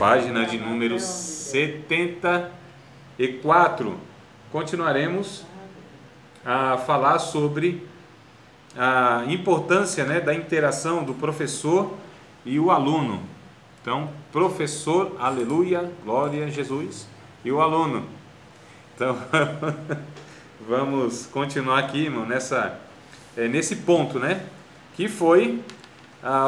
página de número 74. Continuaremos a falar sobre a importância, né, da interação do professor e o aluno. Então, professor, aleluia, glória a Jesus, e o aluno. Então, vamos continuar aqui, irmão, nesse ponto, né, que foi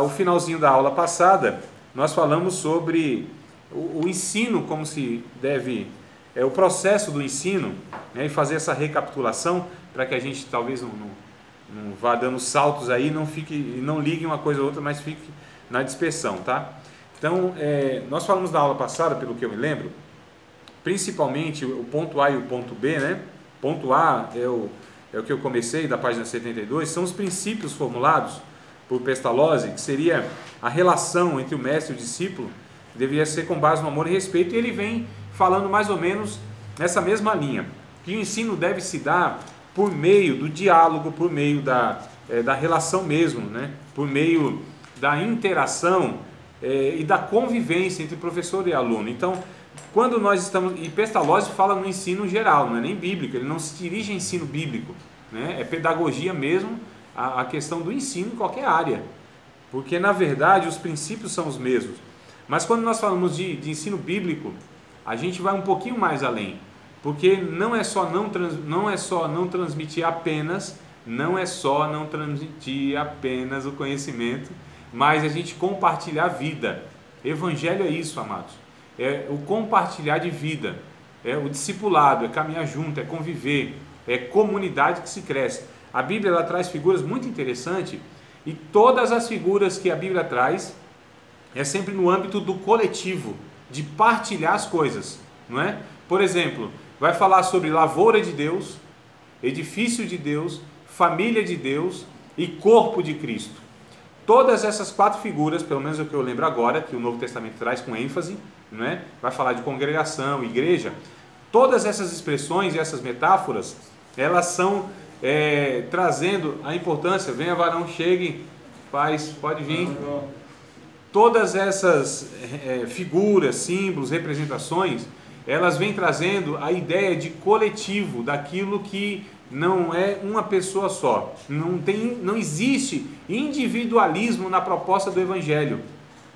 o finalzinho da aula passada. Nós falamos sobre o ensino, como se deve, o processo do ensino, né, e fazer essa recapitulação para que a gente talvez não vá dando saltos aí, não ligue uma coisa ou outra, mas fique na dispersão, tá? Então, nós falamos da aula passada, pelo que eu me lembro, principalmente o ponto A e o ponto B, né? Ponto A é o que eu comecei, da página 72, são os princípios formulados por Pestalozzi, que seria a relação entre o mestre e o discípulo, que deveria ser com base no amor e respeito, e ele vem falando mais ou menos nessa mesma linha, que o ensino deve se dar por meio do diálogo, por meio da relação mesmo, né? Por meio da interação e da convivência entre professor e aluno. Então, quando nós estamos... E Pestalozzi fala no ensino geral, não é nem bíblico, ele não se dirige a ensino bíblico, né? É pedagogia mesmo, a questão do ensino em qualquer área, porque na verdade os princípios são os mesmos. Mas quando nós falamos de ensino bíblico, a gente vai um pouquinho mais além, porque não é só não transmitir apenas o conhecimento, mas a gente compartilhar a vida. Evangelho é isso, amados. É o compartilhar de vida, é o discipulado, é caminhar junto, é conviver, é comunidade que se cresce. A Bíblia ela traz figuras muito interessantes, e todas as figuras que a Bíblia traz é sempre no âmbito do coletivo, de partilhar as coisas, não é? Por exemplo, vai falar sobre lavoura de Deus, edifício de Deus, família de Deus e corpo de Cristo. Todas essas quatro figuras, pelo menos é o que eu lembro agora, que o Novo Testamento traz com ênfase, não é? Vai falar de congregação, igreja. Todas essas expressões e essas metáforas, elas são trazendo a importância. Venha, varão, chegue, paz, pode vir. Todas essas figuras, símbolos, representações, elas vêm trazendo a ideia de coletivo, daquilo que não é uma pessoa só. Não existe individualismo na proposta do Evangelho,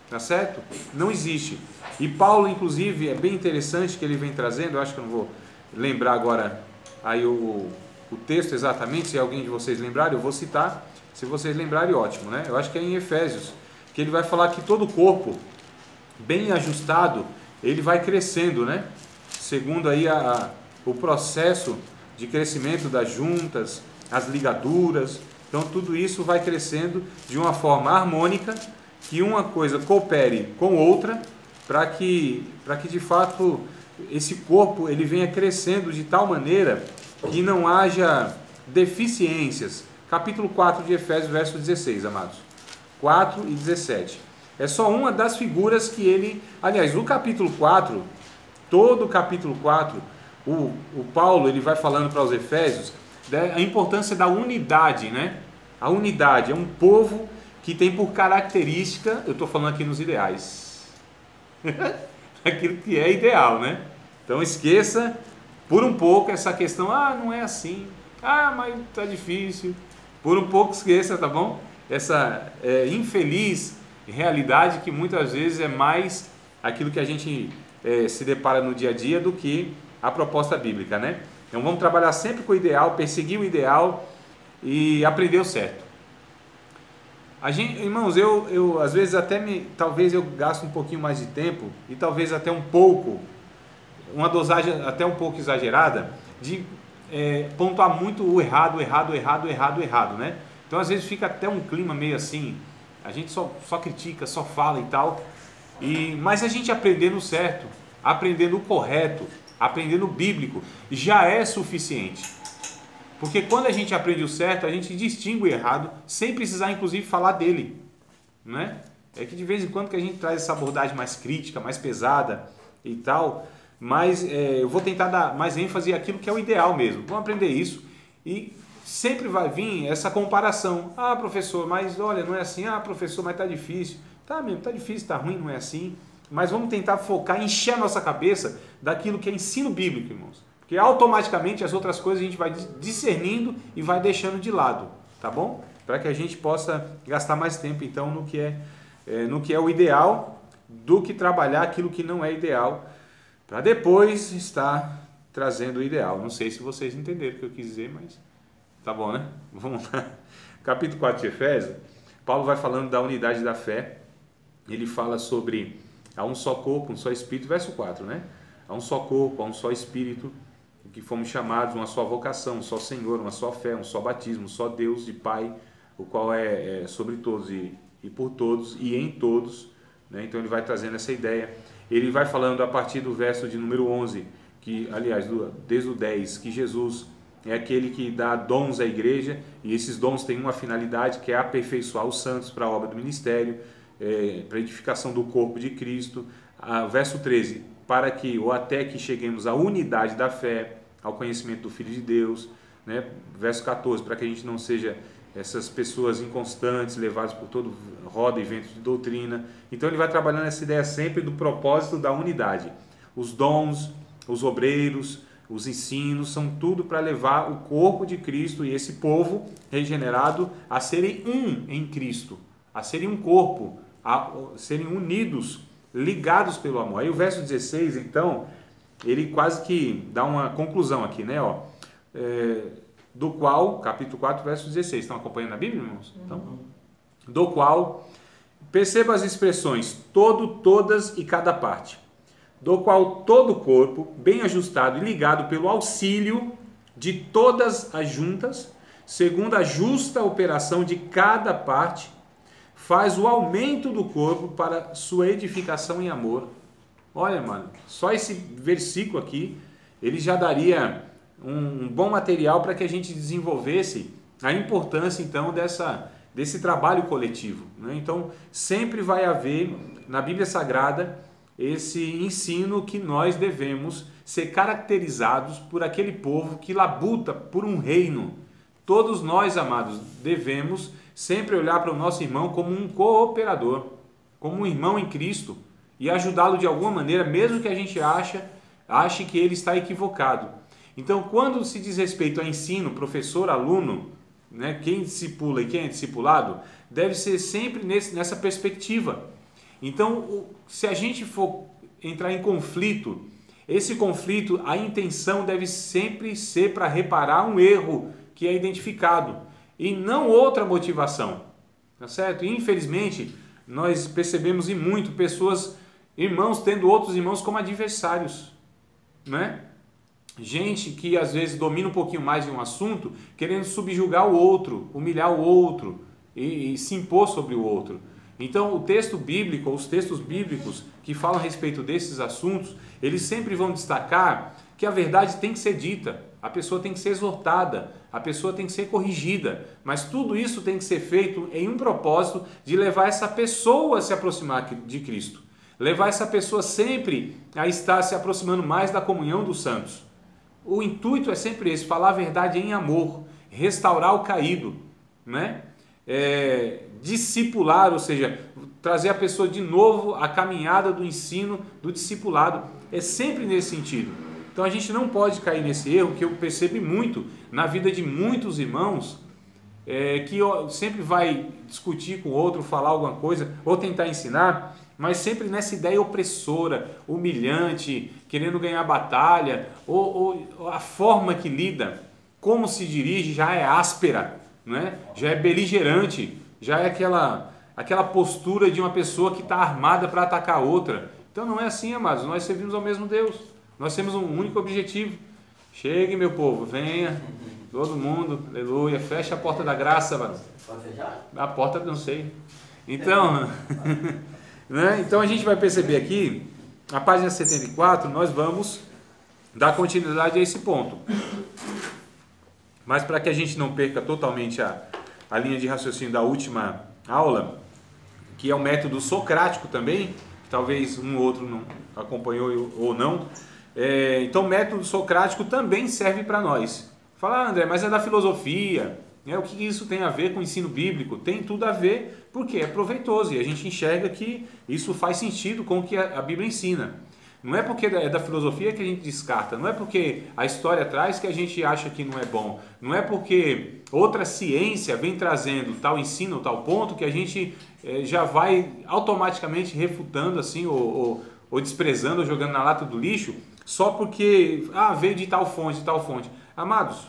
tá certo? Não existe. E Paulo, inclusive, é bem interessante que ele vem trazendo, eu acho que eu não vou lembrar agora aí o texto exatamente, se alguém de vocês lembrar, eu vou citar, se vocês lembrarem, ótimo, né? Eu acho que é em Efésios, que ele vai falar que todo o corpo, bem ajustado, ele vai crescendo, né? Segundo aí o processo de crescimento das juntas, as ligaduras. Então tudo isso vai crescendo de uma forma harmônica, que uma coisa coopere com outra, para que de fato esse corpo ele venha crescendo de tal maneira que não haja deficiências. Capítulo 4 de Efésios, verso 16, amados. 4 e 17. É só uma das figuras que ele... Aliás, o capítulo 4, todo o capítulo 4, o Paulo ele vai falando para os Efésios a importância da unidade, né? A unidade é um povo que tem por característica, eu estou falando aqui nos ideais, aquilo que é ideal, né? Então esqueça por um pouco essa questão, não é assim, mas tá difícil, por um pouco esqueça, tá bom? Essa infeliz realidade que muitas vezes é mais aquilo que a gente se depara no dia a dia do que a proposta bíblica, né? Então vamos trabalhar sempre com o ideal, perseguir o ideal e aprender o certo. Irmãos, eu às vezes talvez eu gasto um pouquinho mais de tempo e talvez até um pouco, uma dosagem até um pouco exagerada de pontuar muito o errado, né? Então às vezes fica até um clima meio assim, a gente só critica, só fala e tal, mas a gente aprendendo o certo, aprendendo o correto, aprendendo o bíblico, já é suficiente. Porque quando a gente aprende o certo, a gente distingue o errado, sem precisar inclusive falar dele, né? É que de vez em quando que a gente traz essa abordagem mais crítica, mais pesada e tal, mas eu vou tentar dar mais ênfase àquilo que é o ideal mesmo. Vamos aprender isso e sempre vai vir essa comparação. Professor, mas olha, não é assim. Professor, mas tá difícil. Tá mesmo, tá difícil, tá ruim, não é assim. mas vamos tentar focar, encher a nossa cabeça daquilo que é ensino bíblico, irmãos. Porque automaticamente as outras coisas a gente vai discernindo e vai deixando de lado, tá bom? Para que a gente possa gastar mais tempo, então, no que é o ideal, do que trabalhar aquilo que não é ideal, para depois estar trazendo o ideal. Não sei se vocês entenderam o que eu quis dizer, mas tá bom, né? Vamos lá. Capítulo 4 de Efésios, Paulo vai falando da unidade da fé. Ele fala sobre há um só corpo, um só espírito, verso 4, né? Há um só corpo, há um só espírito, que fomos chamados, uma só vocação, um só Senhor, uma só fé, um só batismo, um só Deus e Pai, o qual é sobre todos e por todos e em todos, né? Então ele vai trazendo essa ideia. Ele vai falando a partir do verso de número 11, que, aliás, desde o 10, que Jesus é aquele que dá dons à igreja, e esses dons têm uma finalidade, que é aperfeiçoar os santos para a obra do ministério, para a edificação do corpo de Cristo. Verso 13, para que, ou até que cheguemos à unidade da fé, ao conhecimento do Filho de Deus, né? Verso 14, para que a gente não seja essas pessoas inconstantes, levadas por todo roda e vento de doutrina. Então ele vai trabalhando essa ideia sempre do propósito da unidade. Os dons, os obreiros, os ensinos, são tudo para levar o corpo de Cristo e esse povo regenerado a serem um em Cristo, a serem um corpo, a serem unidos, ligados pelo amor. Aí o verso 16, então, ele quase que dá uma conclusão aqui, né? Do qual, capítulo 4, verso 16. Estão acompanhando a Bíblia, irmãos? Então, do qual, perceba as expressões todo, todas e cada parte, do qual todo o corpo, bem ajustado e ligado pelo auxílio de todas as juntas, segundo a justa operação de cada parte, faz o aumento do corpo para sua edificação em amor. Olha, mano, só esse versículo aqui, ele já daria um bom material para que a gente desenvolvesse a importância, então, desse trabalho coletivo, né? Então, sempre vai haver na Bíblia Sagrada esse ensino que nós devemos ser caracterizados por aquele povo que labuta por um reino. Todos nós, amados, devemos sempre olhar para o nosso irmão como um cooperador, como um irmão em Cristo, e ajudá-lo de alguma maneira, mesmo que a gente ache que ele está equivocado. Então, quando se diz respeito a ensino, professor, aluno, né, quem discipula e quem é discipulado, deve ser sempre nessa perspectiva. Então, se a gente for entrar em conflito, esse conflito, a intenção deve sempre ser para reparar um erro que é identificado e não outra motivação, tá certo? E, infelizmente, nós percebemos e muito pessoas, irmãos, tendo outros irmãos como adversários, né? Gente que às vezes domina um pouquinho mais de um assunto, querendo subjugar o outro, humilhar o outro e se impor sobre o outro. Então, o texto bíblico, os textos bíblicos que falam a respeito desses assuntos, eles sempre vão destacar que a verdade tem que ser dita, a pessoa tem que ser exortada, a pessoa tem que ser corrigida, mas tudo isso tem que ser feito em um propósito de levar essa pessoa a se aproximar de Cristo, levar essa pessoa sempre a estar se aproximando mais da comunhão dos santos. O intuito é sempre esse, falar a verdade em amor, restaurar o caído, né? Discipular, ou seja, trazer a pessoa de novo à caminhada do ensino, do discipulado, é sempre nesse sentido. Então a gente não pode cair nesse erro, que eu percebo muito na vida de muitos irmãos, que sempre vai discutir com o outro, falar alguma coisa, ou tentar ensinar, mas sempre nessa ideia opressora, humilhante, querendo ganhar batalha, ou a forma que lida, como se dirige já é áspera, né? Já é beligerante, já é aquela postura de uma pessoa que está armada para atacar a outra. Então não é assim, amados, nós servimos ao mesmo Deus, nós temos um único objetivo. Chegue, meu povo, venha, todo mundo, aleluia, fecha a porta da graça, mano. Pode fechar? A porta não sei. Então, né? Então a gente vai perceber aqui, a página 74, nós vamos dar continuidade a esse ponto. Mas para que a gente não perca totalmente a linha de raciocínio da última aula, que é o método socrático também, talvez um ou outro não acompanhou ou não, então o método socrático também serve para nós. Fala, André, mas é da filosofia, O que isso tem a ver com o ensino bíblico? Tem tudo a ver porque é proveitoso e a gente enxerga que isso faz sentido com o que a Bíblia ensina. Não é porque é da filosofia que a gente descarta, não é porque a história traz que a gente acha que não é bom, não é porque outra ciência vem trazendo tal ensino, tal ponto, que a gente já vai automaticamente refutando assim, ou desprezando, ou jogando na lata do lixo, só porque veio de tal fonte, de tal fonte. Amados,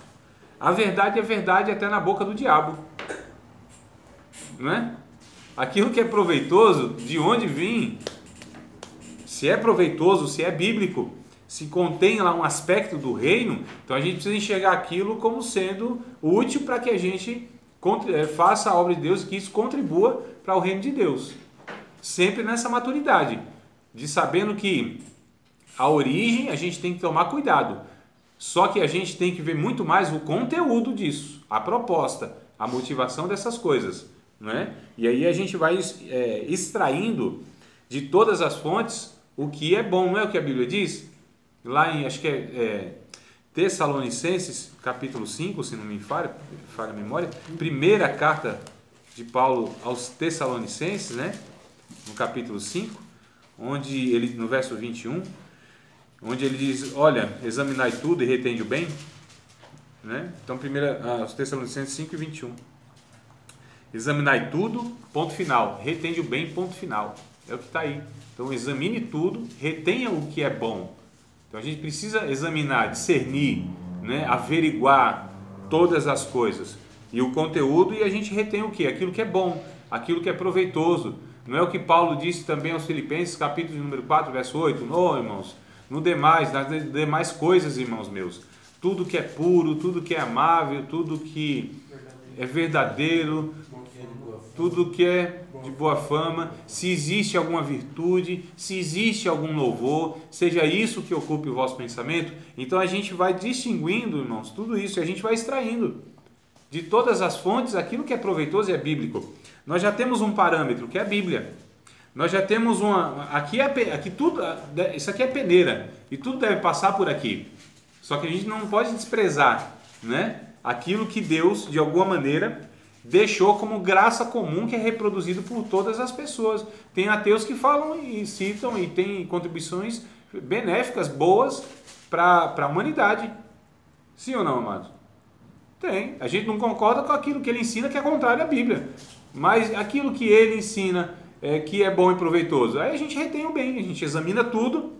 a verdade é verdade até na boca do diabo, não é? Aquilo que é proveitoso, de onde vem... Se é proveitoso, se é bíblico, se contém lá um aspecto do reino, então a gente precisa enxergar aquilo como sendo útil para que a gente faça a obra de Deus e que isso contribua para o reino de Deus. Sempre nessa maturidade, de sabendo que a origem a gente tem que tomar cuidado. Só que a gente tem que ver muito mais o conteúdo disso, a proposta, a motivação dessas coisas, não é? E aí a gente vai extraindo de todas as fontes o que é bom, não é o que a Bíblia diz? Lá em, acho que Tessalonicenses, capítulo 5, se não me falha a memória, primeira carta de Paulo aos Tessalonicenses, né? No capítulo 5, onde ele, no verso 21, onde ele diz, olha, examinai tudo e retende o bem, né? Então, aos Tessalonicenses 5 e 21. Examinai tudo, ponto final, retende o bem, ponto final. É o que está aí. Então examine tudo, retenha o que é bom. Então a gente precisa examinar, discernir, né? Averiguar todas as coisas e o conteúdo, e a gente retém o que? Aquilo que é bom, aquilo que é proveitoso. Não é o que Paulo disse também aos Filipenses, capítulo número 4, verso 8? Não, irmãos, nas demais coisas, irmãos meus, tudo que é puro, tudo que é amável, tudo que é verdadeiro, tudo que é de boa fama, se existe alguma virtude, se existe algum louvor, seja isso que ocupe o vosso pensamento. Então a gente vai distinguindo, irmãos, tudo isso, e a gente vai extraindo de todas as fontes aquilo que é proveitoso e é bíblico. Nós já temos um parâmetro, que é a Bíblia. Nós já temos isso aqui é peneira, e tudo deve passar por aqui. Só que a gente não pode desprezar, né, aquilo que Deus, de alguma maneira, deixou como graça comum, que é reproduzido por todas as pessoas. Tem ateus que falam e citam e tem contribuições benéficas, boas para a humanidade. Sim ou não, amados? Tem. A gente não concorda com aquilo que ele ensina, que é contrário à Bíblia. Mas aquilo que ele ensina, que é bom e proveitoso, aí a gente retém o bem, a gente examina tudo,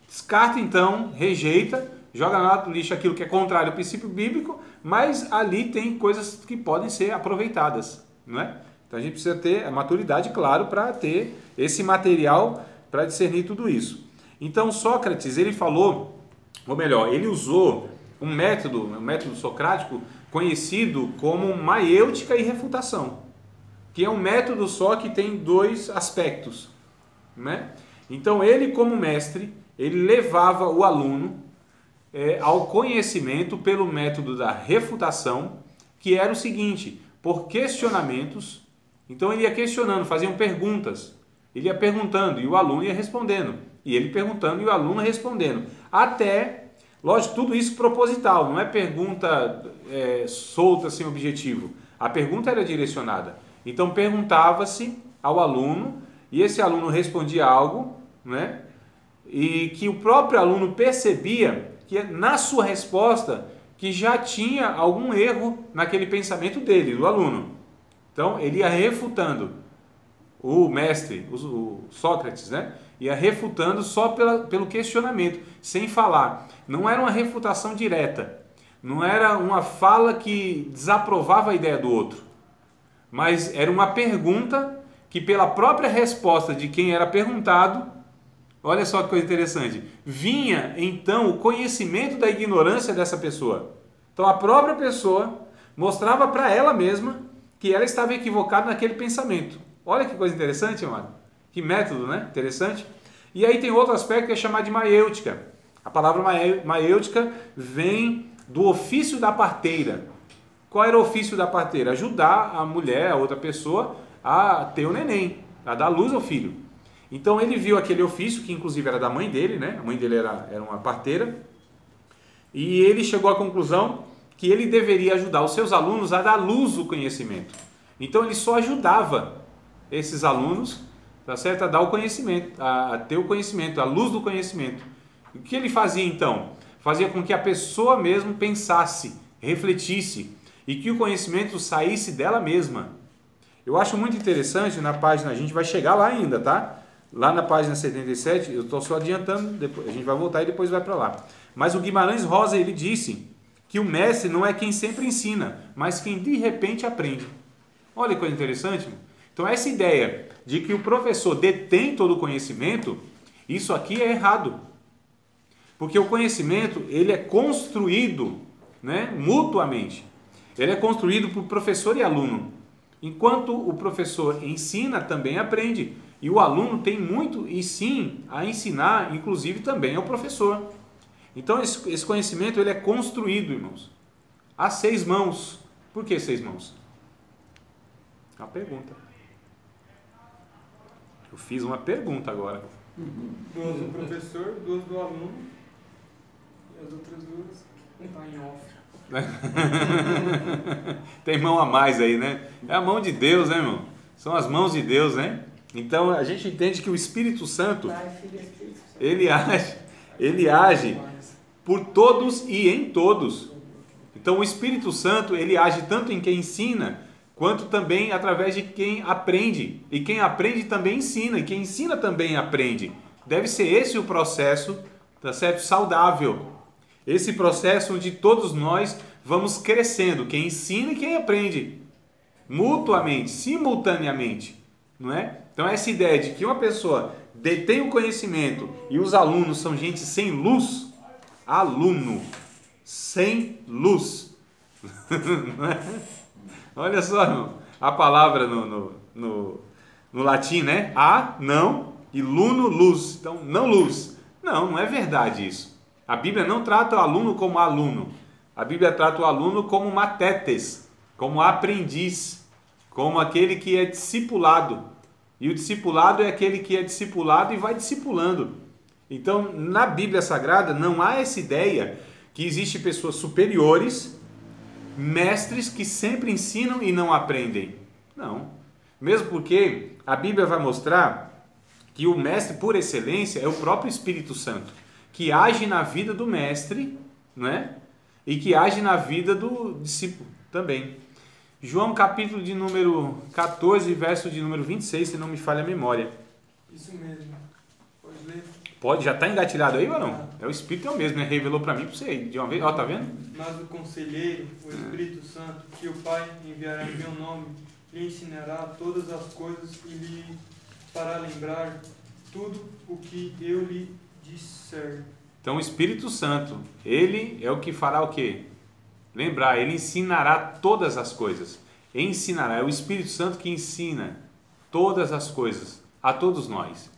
descarta então, rejeita, joga na lata do lixo aquilo que é contrário ao princípio bíblico, mas ali tem coisas que podem ser aproveitadas, não é? Então a gente precisa ter a maturidade, claro, para ter esse material para discernir tudo isso. Então Sócrates, ele falou, ou melhor, ele usou um método socrático conhecido como maiêutica e refutação, que é um método só que tem dois aspectos, né? Então ele, como mestre, ele levava o aluno ao conhecimento pelo método da refutação, que era o seguinte, por questionamentos. Então ele ia questionando, faziam perguntas, ele ia perguntando e o aluno ia respondendo, e ele perguntando e o aluno respondendo, até, lógico, tudo isso proposital, não é pergunta solta, sem objetivo, a pergunta era direcionada. Então perguntava-se ao aluno, e esse aluno respondia algo, né? E que o próprio aluno percebia que na sua resposta que já tinha algum erro naquele pensamento dele, do aluno. Então ele ia refutando, o mestre, o Sócrates, né? Ia refutando só pelo questionamento, sem falar. Não era uma refutação direta, não era uma fala que desaprovava a ideia do outro, mas era uma pergunta que pela própria resposta de quem era perguntado, olha só que coisa interessante, vinha então o conhecimento da ignorância dessa pessoa. Então a própria pessoa mostrava para ela mesma que ela estava equivocada naquele pensamento. Olha que coisa interessante, mano. Que método, né? Interessante. E aí tem outro aspecto que é chamado de maiêutica. A palavra maiêutica vem do ofício da parteira. Qual era o ofício da parteira? Ajudar a mulher, a outra pessoa, a ter o neném, a dar luz ao filho. Então ele viu aquele ofício, que inclusive era da mãe dele, né? A mãe dele era uma parteira, e ele chegou à conclusão que ele deveria ajudar os seus alunos a dar luz do conhecimento. Então ele só ajudava esses alunos, tá certo? A dar o conhecimento, a ter o conhecimento, a luz do conhecimento. O que ele fazia então? Fazia com que a pessoa mesmo pensasse, refletisse e que o conhecimento saísse dela mesma. Eu acho muito interessante na página, a gente vai chegar lá ainda, tá? Lá na página 77, eu estou só adiantando, depois, a gente vai voltar e depois vai para lá. Mas o Guimarães Rosa, ele disse que o mestre não é quem sempre ensina, mas quem de repente aprende. Olha que coisa interessante. Então essa ideia de que o professor detém todo o conhecimento, isso aqui é errado. Porque o conhecimento, ele é construído, né, mutuamente. Ele é construído por professor e aluno. Enquanto o professor ensina, também aprende. E o aluno tem muito e sim a ensinar, inclusive também ao professor. Então esse conhecimento ele é construído, irmãos. A 6 mãos. Por que 6 mãos? É uma pergunta. Eu fiz uma pergunta agora. 2 do professor, 2 do aluno. E as outras 2 estão em off. Tem mão a mais aí, né? É a mão de Deus, né, irmão? São as mãos de Deus, né? Então a gente entende que o Espírito Santo, ele age por todos e em todos. Então o Espírito Santo, ele age tanto em quem ensina, quanto também através de quem aprende. E quem aprende também ensina, e quem ensina também aprende. Deve ser esse o processo, tá certo? Saudável. Esse processo onde todos nós vamos crescendo, quem ensina e quem aprende, mutuamente, simultaneamente, não é? Então essa ideia de que uma pessoa detém o conhecimento e os alunos são gente sem luz, aluno sem luz, não é? Olha só, irmão, a palavra no latim, né? A, não, e luno, luz. Então, não luz. Não é verdade isso. A Bíblia não trata o aluno como aluno. A Bíblia trata o aluno como matetes, como aprendiz, como aquele que é discipulado. E o discipulado é aquele que é discipulado e vai discipulando. Então, na Bíblia Sagrada não há essa ideia que existem pessoas superiores, mestres que sempre ensinam e não aprendem. Não. Mesmo porque a Bíblia vai mostrar que o mestre por excelência é o próprio Espírito Santo, que age na vida do mestre, né? E que age na vida do discípulo também. João capítulo de número 14, verso de número 26, se não me falha a memória. Isso mesmo. Pode ler? Pode, já está engatilhado aí ou não? É o Espírito, é o mesmo, né? Revelou para mim, para você aí, de uma vez. Ó, tá vendo? Mas o conselheiro, o Espírito Santo, que o Pai enviará em meu nome, lhe ensinará todas as coisas e lhe fará lembrar tudo o que eu lhe disser. Então o Espírito Santo, ele é o que fará o quê? Lembrar, ele ensinará todas as coisas. Ensinará, é o Espírito Santo que ensina todas as coisas a todos nós.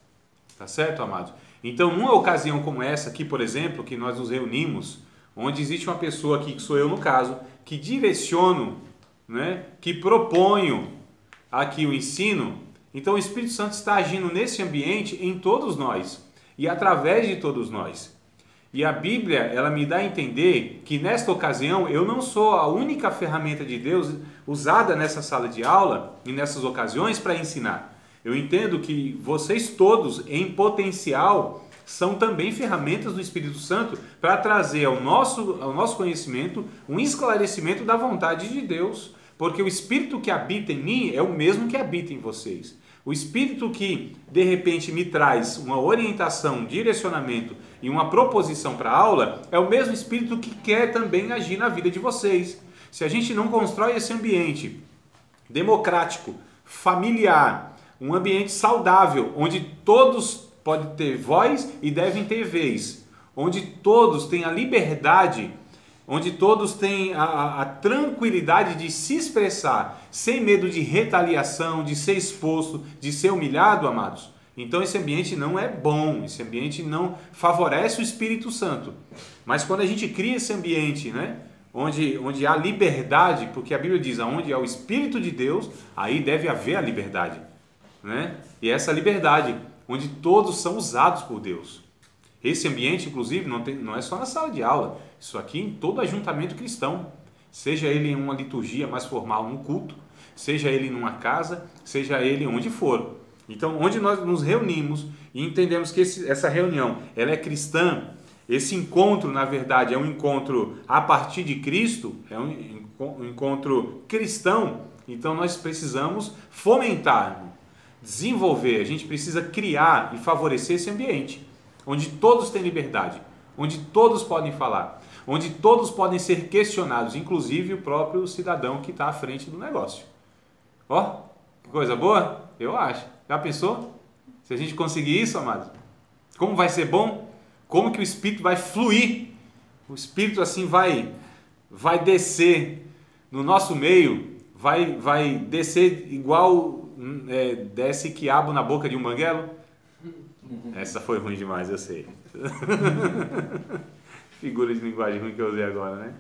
Tá certo, amados? Então, numa ocasião como essa aqui, por exemplo, que nós nos reunimos, onde existe uma pessoa aqui, que sou eu no caso, que direciono, né, que proponho aqui o ensino, então o Espírito Santo está agindo nesse ambiente em todos nós e através de todos nós. E a Bíblia, ela me dá a entender que nesta ocasião eu não sou a única ferramenta de Deus usada nessa sala de aula e nessas ocasiões para ensinar. Eu entendo que vocês todos, em potencial, são também ferramentas do Espírito Santo para trazer ao nosso conhecimento um esclarecimento da vontade de Deus. Porque o Espírito que habita em mim é o mesmo que habita em vocês. O Espírito que, de repente, me traz uma orientação, um direcionamento e uma proposição para a aula, é o mesmo Espírito que quer também agir na vida de vocês. Se a gente não constrói esse ambiente democrático, familiar, um ambiente saudável, onde todos podem ter voz e devem ter vez, onde todos têm a liberdade, onde todos têm a tranquilidade de se expressar, sem medo de retaliação, de ser exposto, de ser humilhado, amados. Então esse ambiente não é bom, esse ambiente não favorece o Espírito Santo. Mas quando a gente cria esse ambiente, né, onde há liberdade, porque a Bíblia diz, onde há o Espírito de Deus, aí deve haver a liberdade. Né? E essa liberdade, onde todos são usados por Deus. Esse ambiente, inclusive, não é só na sala de aula, isso aqui em todo ajuntamento cristão. seja ele em uma liturgia mais formal, num culto, seja ele numa casa, seja ele onde for. Então, onde nós nos reunimos e entendemos que essa reunião ela é cristã, esse encontro, na verdade, é um encontro a partir de Cristo, é um encontro cristão, então nós precisamos fomentar, desenvolver, a gente precisa criar e favorecer esse ambiente, onde todos têm liberdade, onde todos podem falar, onde todos podem ser questionados, inclusive o próprio cidadão que está à frente do negócio. Ó, que coisa boa? Eu acho. Já pensou? Se a gente conseguir isso, amados, como vai ser bom? Como que o Espírito vai fluir? O Espírito assim vai descer no nosso meio, vai descer igual desce quiabo na boca de um banguelo. Essa foi ruim demais, eu sei. Figura de linguagem ruim que eu usei agora, né?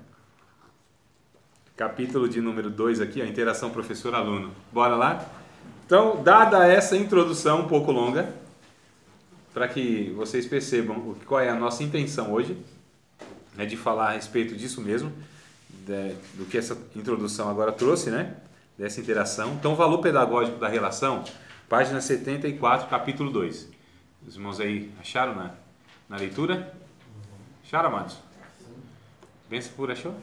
Capítulo de número 2 aqui, a interação professor-aluno. Bora lá? Então, dada essa introdução um pouco longa, para que vocês percebam qual é a nossa intenção hoje, é de falar a respeito disso mesmo, do que essa introdução agora trouxe, né? Dessa interação. Então, o valor pedagógico da relação, página 74, capítulo 2. Os irmãos aí acharam na leitura? Acharam, amados? Benção por achou?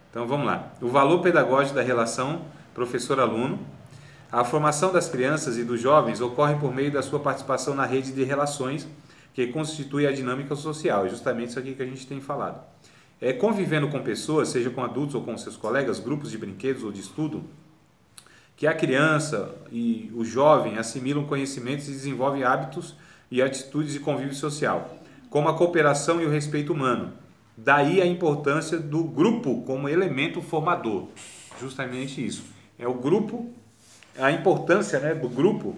Então, vamos lá. O valor pedagógico da relação professor-aluno. A formação das crianças e dos jovens ocorre por meio da sua participação na rede de relações que constitui a dinâmica social. É justamente isso aqui que a gente tem falado. Convivendo com pessoas, seja com adultos ou com seus colegas, grupos de brinquedos ou de estudo, que a criança e o jovem assimilam conhecimentos e desenvolvem hábitos e atitudes de convívio social, como a cooperação e o respeito humano. Daí a importância do grupo como elemento formador. Justamente isso. É o grupo, a importância, né, do grupo,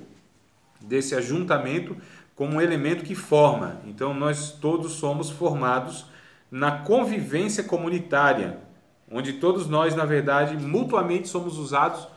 desse ajuntamento como um elemento que forma. Então nós todos somos formados na convivência comunitária, onde todos nós, na verdade, mutuamente somos usados,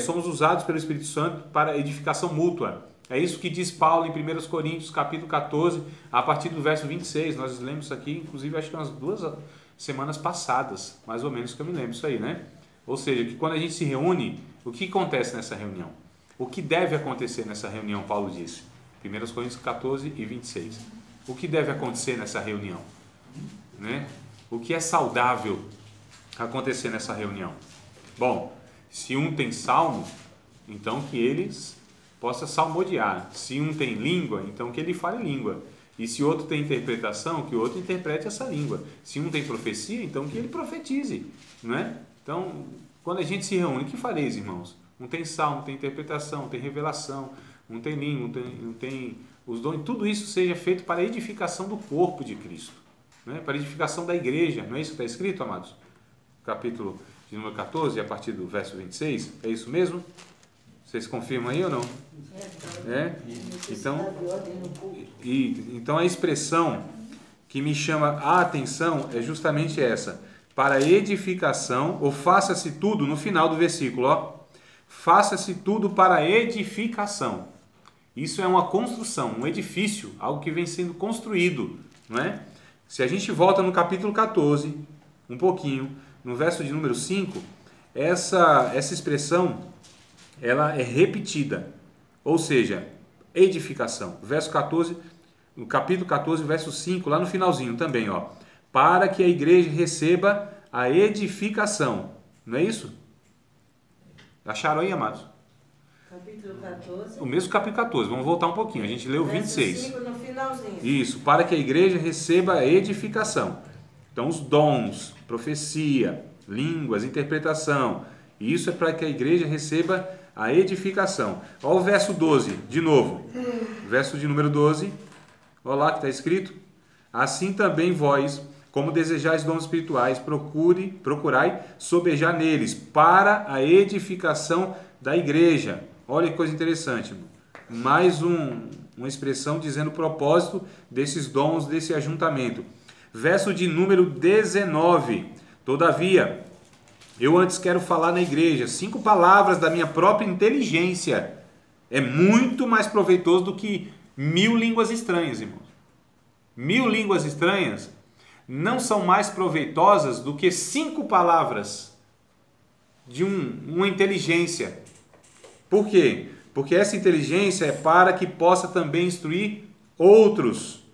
somos usados pelo Espírito Santo para edificação mútua. É isso que diz Paulo em 1 Coríntios, capítulo 14, a partir do verso 26. Nós lemos isso aqui, inclusive, acho que umas 2 semanas passadas, mais ou menos, que eu me lembro isso aí, né? Ou seja, que quando a gente se reúne, o que acontece nessa reunião? O que deve acontecer nessa reunião, Paulo disse. 1 Coríntios 14 e 26. O que deve acontecer nessa reunião? Né? O que é saudável acontecer nessa reunião? Bom, se um tem salmo, então que eles possa salmodiar. Se um tem língua, então que ele fale língua. E se outro tem interpretação, que o outro interprete essa língua. Se um tem profecia, então que ele profetize. Não é? Então, quando a gente se reúne, o que fareis, irmãos? Um tem salmo, tem interpretação, tem revelação, um tem língua, um tem os dons. Tudo isso seja feito para a edificação do corpo de Cristo. Né? Para a edificação da igreja. Não é isso que está escrito, amados? Capítulo de número 14, a partir do verso 26. É isso mesmo? Vocês confirmam aí ou não? Então a expressão que me chama a atenção é justamente essa. Para edificação, ou faça-se tudo, no final do versículo, ó. Faça-se tudo para edificação. Isso é uma construção, um edifício, algo que vem sendo construído, não é? Se a gente volta no capítulo 14, um pouquinho, no verso de número 5, essa expressão ela é repetida, ou seja, edificação. Verso 14, no capítulo 14, verso 5, lá no finalzinho também, ó. Para que a igreja receba a edificação. Não é isso? Acharam aí, amados? Capítulo 14. O mesmo capítulo 14, vamos voltar um pouquinho. A gente leu 26. 5 no finalzinho. Isso, para que a igreja receba a edificação. Então, os dons, profecia, línguas, interpretação. Isso é para que a igreja receba a edificação. Olha o verso 12, de novo. Verso de número 12. Olha lá que está escrito. Assim também vós, como desejais dons espirituais, procurai sobejar neles, para a edificação da igreja. Olha que coisa interessante. Mais uma expressão dizendo o propósito desses dons, desse ajuntamento. Verso de número 19. Todavia, eu antes quero falar na igreja 5 palavras da minha própria inteligência. É muito mais proveitoso do que 1000 línguas estranhas, irmãos. 1000 línguas estranhas não são mais proveitosas do que 5 palavras de uma inteligência. Por quê? Porque essa inteligência é para que possa também instruir outros.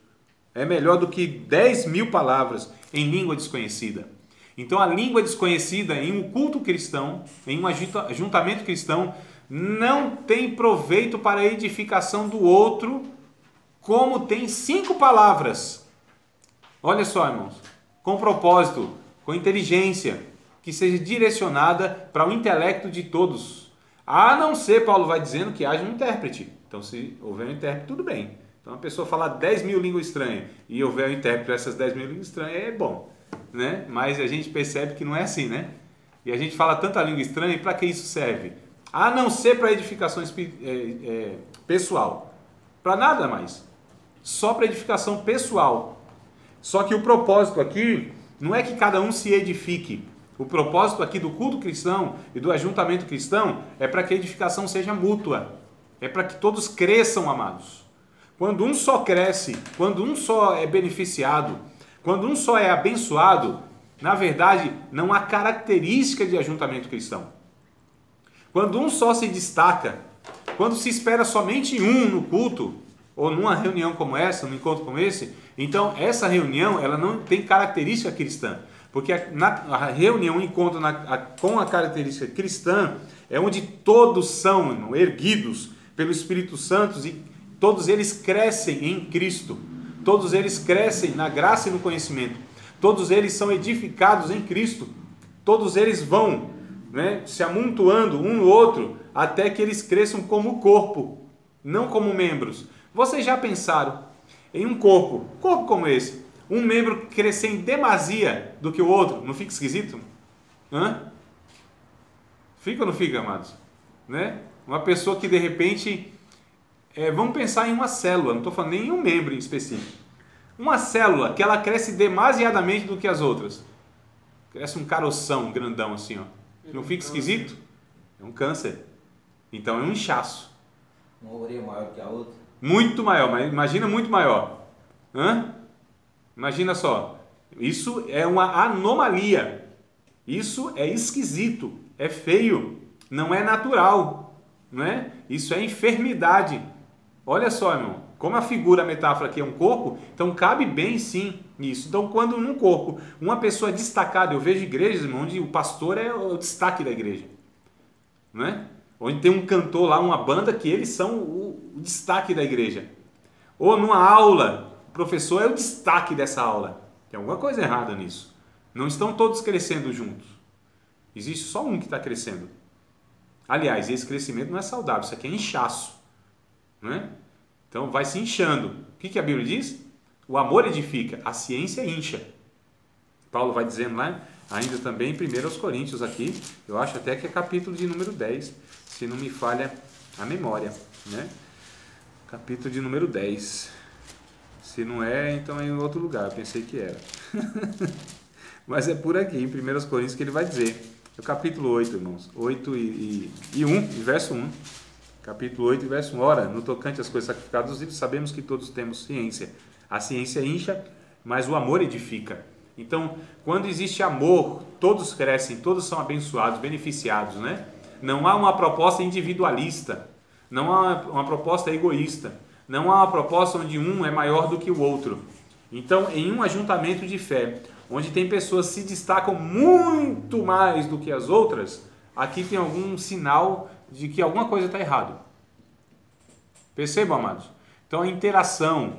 É melhor do que 10.000 palavras em língua desconhecida. Então a língua desconhecida em um culto cristão, em um ajuntamento cristão, não tem proveito para a edificação do outro, como tem 5 palavras. Olha só, irmãos, com propósito, com inteligência, que seja direcionada para o intelecto de todos. A não ser, Paulo vai dizendo, que haja um intérprete. Então, se houver um intérprete, tudo bem. Então, uma pessoa falar 10.000 línguas estranhas e houver um intérprete para essas 10.000 línguas estranhas, é bom, né? Mas a gente percebe que não é assim, né? E a gente fala tanta língua estranha, e para que isso serve? A não ser para edificação pessoal. Para nada mais. Só para edificação pessoal. Só que o propósito aqui não é que cada um se edifique. O propósito aqui do culto cristão e do ajuntamento cristão é para que a edificação seja mútua. É para que todos cresçam, amados. Quando um só cresce, quando um só é beneficiado, quando um só é abençoado, na verdade, não há característica de ajuntamento cristão. Quando um só se destaca, quando se espera somente um no culto, ou numa reunião como essa, num encontro como esse, então essa reunião ela não tem característica cristã. Porque a reunião, o encontro com a característica cristã é onde todos são, irmão, erguidos pelo Espírito Santo e todos eles crescem em Cristo. Todos eles crescem na graça e no conhecimento. Todos eles são edificados em Cristo. Todos eles vão, né, se amontoando um no outro até que eles cresçam como corpo, não como membros. Vocês já pensaram em um corpo como esse? Um membro crescer em demasia do que o outro, não fica esquisito? Hã? Fica ou não fica, amados? Né? Uma pessoa que de repente, vamos pensar em uma célula, não estou falando nem em um membro em específico. Uma célula que ela cresce demasiadamente do que as outras. Cresce um caroção grandão assim, ó. Não fica esquisito? É um câncer. Então é um inchaço. Uma orelha maior que a outra? Muito maior, mas imagina muito maior. Hã? Imagina só, isso é uma anomalia, isso é esquisito, é feio, não é natural, não é? Isso é enfermidade. Olha só, irmão, como a figura, a metáfora aqui é um corpo, então cabe bem sim nisso. Então quando num corpo, uma pessoa destacada, eu vejo igrejas, irmão, onde o pastor é o destaque da igreja, não é? Onde tem um cantor lá, uma banda que eles são o destaque da igreja. Ou numa aula, o professor é o destaque dessa aula. Tem alguma coisa errada nisso. Não estão todos crescendo juntos. Existe só um que está crescendo. Aliás, esse crescimento não é saudável, isso aqui é inchaço. Não é? Então vai se inchando. O que a Bíblia diz? O amor edifica, a ciência incha. Paulo vai dizendo lá, ainda também em 1 Coríntios aqui, eu acho até que é capítulo de número 10, se não me falha a memória, né? Capítulo de número 10. Se não é, então é em outro lugar, eu pensei que era. Mas é por aqui, em 1 Coríntios, que ele vai dizer. É o capítulo 8, irmãos. 8 e 1, verso 1. Capítulo 8, verso 1. Ora, no tocante às coisas sacrificadas dos ídolos, sabemos que todos temos ciência. A ciência incha, mas o amor edifica. Então, quando existe amor, todos crescem, todos são abençoados, beneficiados, né? Não há uma proposta individualista, não há uma proposta egoísta, não há uma proposta onde um é maior do que o outro. Então, em um ajuntamento de fé, onde tem pessoas que se destacam muito mais do que as outras, aqui tem algum sinal de que alguma coisa está errado. Percebam, amados? Então, a interação,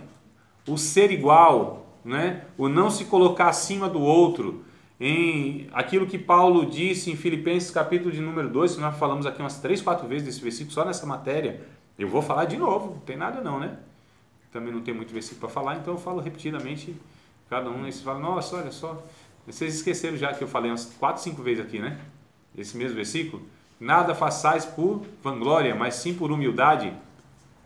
o ser igual, né? O não se colocar acima do outro, em aquilo que Paulo disse em Filipenses capítulo de número 2, que nós falamos aqui umas 3, 4 vezes desse versículo, só nessa matéria, eu vou falar de novo, não tem nada não, né? Também não tem muito versículo para falar, então eu falo repetidamente, cada um, eles falam, nossa, olha só, vocês esqueceram já que eu falei umas 4, 5 vezes aqui, né? Esse mesmo versículo, nada façais por vanglória, mas sim por humildade,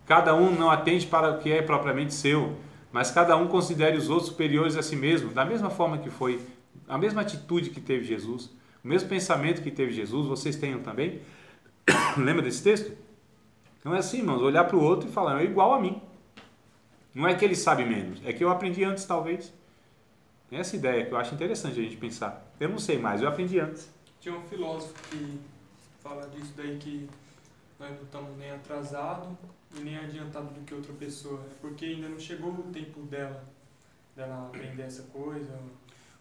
cada um não atende para o que é propriamente seu, mas cada um considere os outros superiores a si mesmo, da mesma forma que foi, a mesma atitude que teve Jesus, o mesmo pensamento que teve Jesus, vocês tenham também. Lembra desse texto? Não é assim, irmãos, olhar para o outro e falar, é igual a mim. Não é que ele sabe menos, é que eu aprendi antes, talvez. Essa ideia que eu acho interessante a gente pensar. Eu não sei mais, eu aprendi antes. Tinha um filósofo que fala disso daí, que nós não estamos nem atrasados e nem adiantados do que outra pessoa. É porque ainda não chegou o tempo dela aprender essa coisa.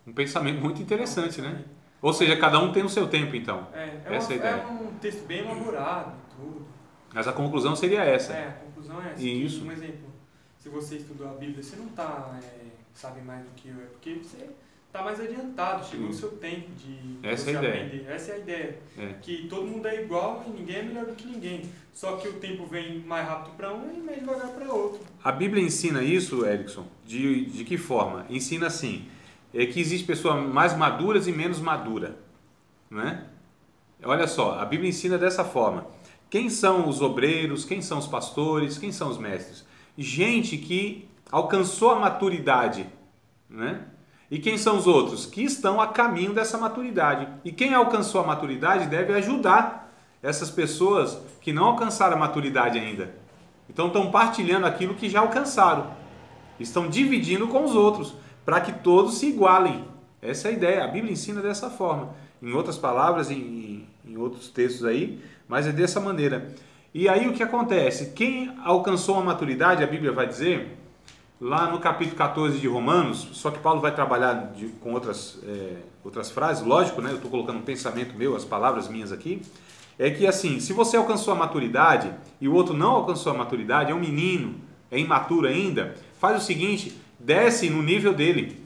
Um pensamento muito interessante, né? Ou seja, cada um tem o seu tempo, então. Essa é a ideia. É um texto bem elaborado e tudo. Mas a conclusão seria essa. A conclusão é essa. Isso. Um exemplo, se você estudou a Bíblia, você não sabe mais do que eu, porque você está mais adiantado, chegou o seu tempo de essa você é a ideia. aprender. Essa é a ideia. É. Que todo mundo é igual e ninguém é melhor do que ninguém. Só que o tempo vem mais rápido para um e mais devagar para outro. A Bíblia ensina isso, Erickson, de que forma? Ensina assim, que existem pessoas mais maduras e menos maduras, né? Olha só, a Bíblia ensina dessa forma. Quem são os obreiros, quem são os pastores, quem são os mestres? Gente que alcançou a maturidade, né? E quem são os outros? Que estão a caminho dessa maturidade. E quem alcançou a maturidade deve ajudar essas pessoas que não alcançaram a maturidade ainda. Então estão partilhando aquilo que já alcançaram. Estão dividindo com os outros, para que todos se igualem. Essa é a ideia. A Bíblia ensina dessa forma. Em outras palavras, em outros textos aí, mas é dessa maneira. E aí o que acontece? Quem alcançou a maturidade, a Bíblia vai dizer, lá no capítulo 14 de Romanos, só que Paulo vai trabalhar com outras frases, lógico, né? Eu estou colocando um pensamento meu, as palavras minhas aqui, é que assim, se você alcançou a maturidade e o outro não alcançou a maturidade, é um menino, é imaturo ainda, faz o seguinte, desce no nível dele.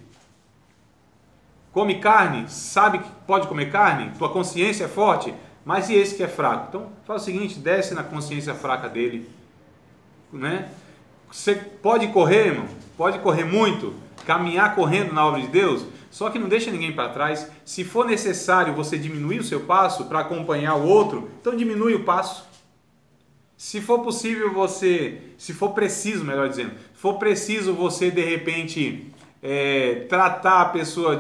Come carne, sabe que pode comer carne, tua consciência é forte, mas e esse que é fraco? Então faz o seguinte, desce na consciência fraca dele, né? Você pode correr, irmão, pode correr muito, caminhar correndo na obra de Deus, só que não deixa ninguém para trás. Se for necessário você diminuir o seu passo para acompanhar o outro, então diminui o passo. Se for possível se for preciso, melhor dizendo, se for preciso você de repente tratar a pessoa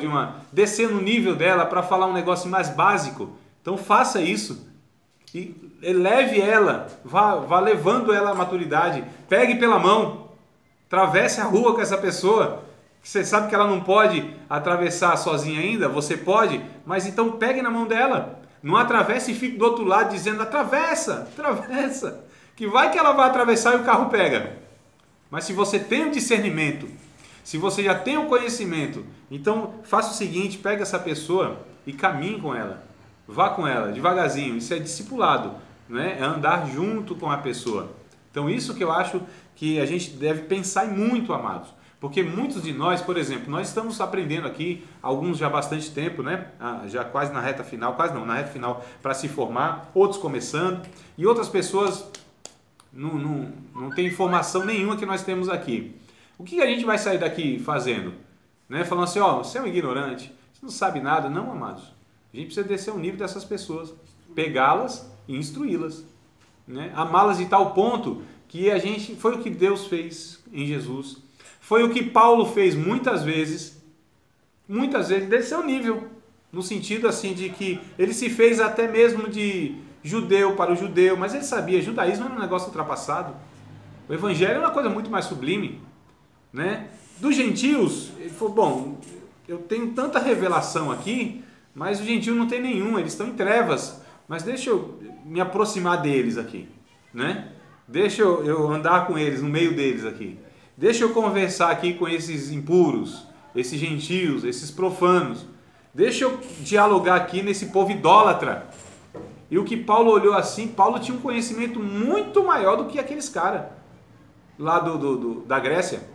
descer no nível dela para falar um negócio mais básico, então faça isso. E leve ela, vá levando ela à maturidade, pegue pela mão, atravesse a rua com essa pessoa, você sabe que ela não pode atravessar sozinha ainda, você pode, mas então pegue na mão dela, não atravesse e fique do outro lado dizendo atravessa, que vai que ela vai atravessar e o carro pega. Mas se você tem o discernimento, se você já tem o conhecimento, então faça o seguinte, pega essa pessoa e caminhe com ela. Vá com ela, devagarzinho, isso é discipulado, né? É andar junto com a pessoa. Então isso que eu acho que a gente deve pensar muito, amados. Porque muitos de nós, por exemplo, nós estamos aprendendo aqui, alguns já há bastante tempo, né? Já quase na reta final, na reta final para se formar, outros começando, e outras pessoas não têm informação nenhuma que nós temos aqui. O que a gente vai sair daqui fazendo? Né? Falando assim, você é um ignorante, você não sabe nada. Não, amados. A gente precisa descer o nível dessas pessoas, pegá-las e instruí-las, né? Amá-las de tal ponto que foi o que Deus fez em Jesus, foi o que Paulo fez muitas vezes desceu o nível, no sentido assim de que ele se fez até mesmo de judeu para o judeu, mas ele sabia, judaísmo era um negócio ultrapassado, o evangelho é uma coisa muito mais sublime, né? Dos gentios, ele falou, bom, eu tenho tanta revelação aqui, mas o gentio não tem nenhum, eles estão em trevas. Mas deixa eu me aproximar deles aqui, né? Deixa eu andar com eles, no meio deles aqui. Deixa eu conversar aqui com esses impuros, esses gentios, esses profanos. Deixa eu dialogar aqui nesse povo idólatra. E o que Paulo olhou assim, Paulo tinha um conhecimento muito maior do que aqueles caras lá da Grécia.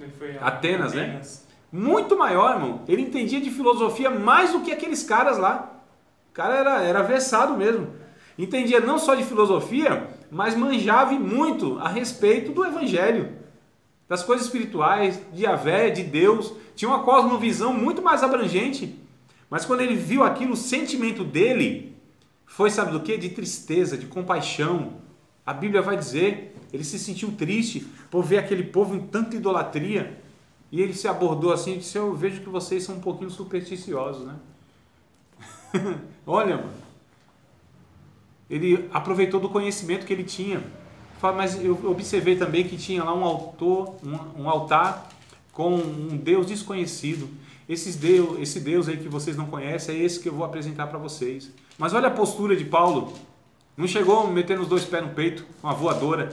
Ele foi Atenas, né? Muito maior, irmão. Ele entendia de filosofia mais do que aqueles caras lá. O cara era versado mesmo. Entendia não só de filosofia, mas manjava muito a respeito do evangelho, das coisas espirituais, de Yahvé, de Deus. Tinha uma cosmovisão muito mais abrangente. Mas quando ele viu aquilo, o sentimento dele foi, sabe do quê? De tristeza, de compaixão. A Bíblia vai dizer, ele se sentiu triste por ver aquele povo em tanta idolatria. E ele se abordou assim e disse, eu vejo que vocês são um pouquinho supersticiosos, né? Olha, mano. Ele aproveitou do conhecimento que ele tinha. Mas eu observei também que tinha lá um altar com um Deus desconhecido. Esse Deus aí que vocês não conhecem é esse que eu vou apresentar para vocês. Mas olha a postura de Paulo. Não chegou metendo os dois pés no peito, com uma voadora.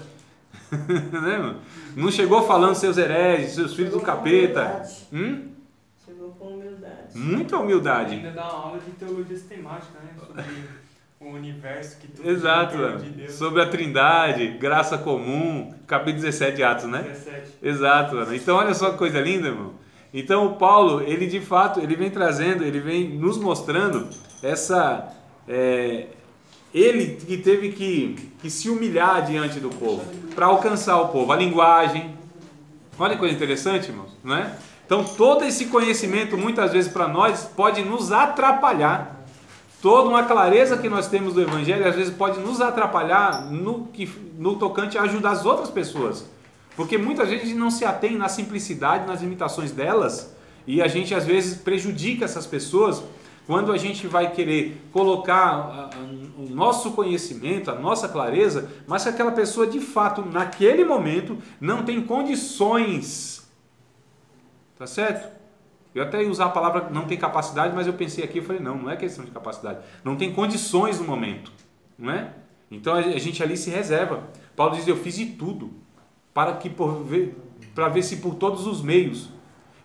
Né? Não chegou falando seus hereges, seus filhos do capeta. Chegou com humildade. Muita humildade. Ainda dá uma aula de teologia sistemática, né? Sobre o universo que tudo Exato, gira em torno de Deus. sobre a trindade, graça comum, capítulo 17 de Atos, né? 17. Exato, mano. Então olha só que coisa linda, irmão. Então o Paulo, ele de fato, ele vem trazendo, ele vem nos mostrando essa... ele que teve que se humilhar diante do povo, para alcançar o povo. A linguagem, olha que coisa interessante, irmãos, não é? Então todo esse conhecimento, muitas vezes para nós, pode nos atrapalhar. Toda uma clareza que nós temos do Evangelho, às vezes pode nos atrapalhar no tocante a ajudar as outras pessoas. Porque muitas vezes a gente não se atém na simplicidade, nas limitações delas, e a gente às vezes prejudica essas pessoas quando a gente vai querer colocar o nosso conhecimento, a nossa clareza, mas que aquela pessoa de fato, naquele momento, não tem condições. Tá certo? Eu até ia usar a palavra não tem capacidade, mas eu pensei aqui, eu falei, não é questão de capacidade. Não tem condições no momento, não é? Então a gente ali se reserva. Paulo diz, eu fiz de tudo, para ver se por todos os meios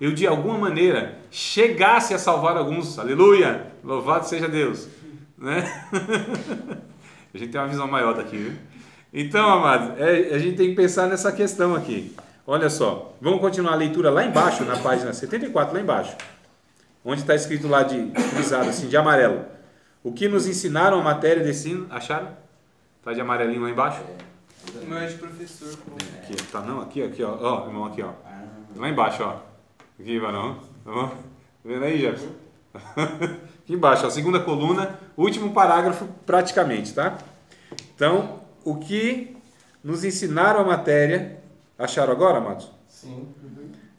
eu de alguma maneira chegasse a salvar alguns. Aleluia! Louvado seja Deus! Né? A gente tem uma visão maior daqui, viu? Então, amados, a gente tem que pensar nessa questão aqui. Olha só, vamos continuar a leitura lá embaixo, na página 74, lá embaixo. Onde está escrito lá frisado assim, de amarelo. O que nos ensinaram a matéria de ensino, acharam? Está de amarelinho lá embaixo? O meu é de professor. Pô. Aqui, tá não, aqui, ó. Ó, irmão, aqui, ó. Lá embaixo, ó. Aqui, varão. Tá vendo aí, Jefferson? Aqui embaixo, ó, segunda coluna, último parágrafo praticamente, tá? Então, o que nos ensinaram a matéria, acharam agora, amados? Sim.